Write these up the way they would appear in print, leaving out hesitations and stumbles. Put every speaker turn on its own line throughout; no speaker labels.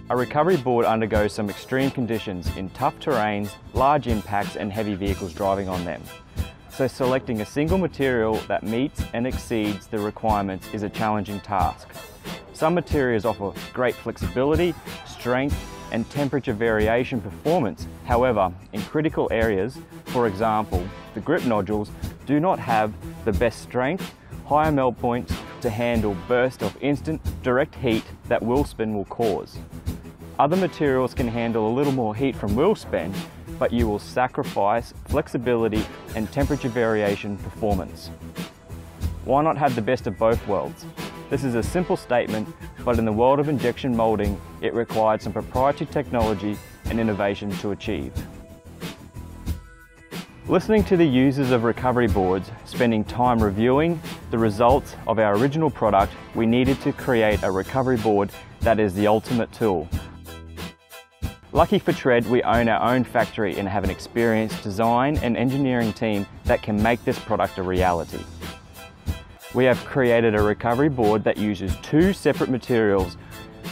A recovery board undergoes some extreme conditions in tough terrains, large impacts and heavy vehicles driving on them. So selecting a single material that meets and exceeds the requirements is a challenging task. Some materials offer great flexibility, strength and temperature variation performance. However, in critical areas, for example, the grip nodules do not have the best strength, higher melt points to handle bursts of instant direct heat that wheel spin will cause. Other materials can handle a little more heat from wheel spin, but you will sacrifice flexibility and temperature variation performance. Why not have the best of both worlds? This is a simple statement, but in the world of injection molding, it required some proprietary technology and innovation to achieve. Listening to the users of recovery boards, spending time reviewing the results of our original product, we needed to create a recovery board that is the ultimate tool. Lucky for TRED, we own our own factory and have an experienced design and engineering team that can make this product a reality. We have created a recovery board that uses two separate materials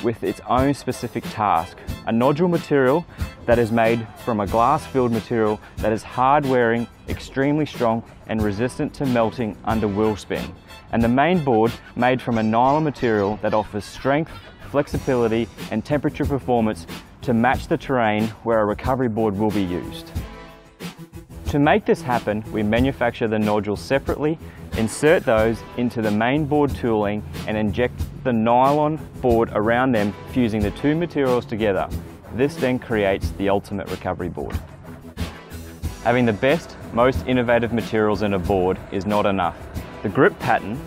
with its own specific task. A nodule material that is made from a glass-filled material that is hard-wearing, extremely strong and resistant to melting under wheel spin. And the main board made from a nylon material that offers strength, flexibility and temperature performance to match the terrain where a recovery board will be used. To make this happen, we manufacture the nodules separately, insert those into the main board tooling and inject the nylon board around them, fusing the two materials together. This then creates the ultimate recovery board. Having the best, most innovative materials in a board is not enough. The grip pattern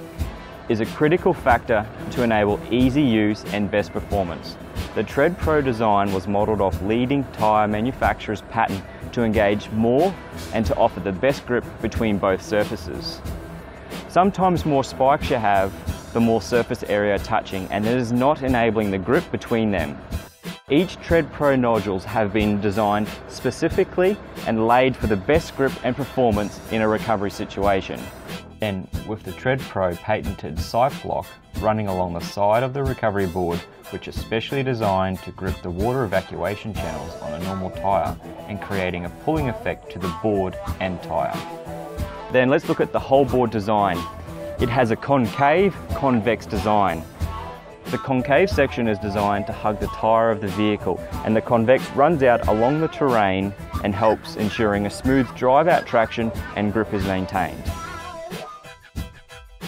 is a critical factor to enable easy use and best performance. The TRED Pro design was modelled off leading tyre manufacturers' pattern to engage more and to offer the best grip between both surfaces. Sometimes more spikes you have, the more surface area touching, and it is not enabling the grip between them. Each TRED Pro nodules have been designed specifically and laid for the best grip and performance in a recovery situation. And with the TRED Pro patented sight block running along the side of the recovery board, which is specially designed to grip the water evacuation channels on a normal tyre and creating a pulling effect to the board and tyre. Then let's look at the whole board design. It has a concave, convex design. The concave section is designed to hug the tyre of the vehicle, and the convex runs out along the terrain and helps ensuring a smooth drive-out traction and grip is maintained.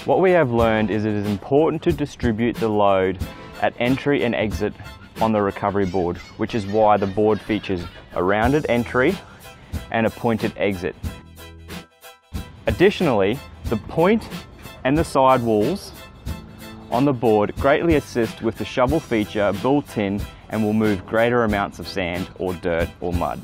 What we have learned is it is important to distribute the load at entry and exit on the recovery board, which is why the board features a rounded entry and a pointed exit. Additionally, the point and the side walls on the board greatly assist with the shovel feature built in and will move greater amounts of sand or dirt or mud.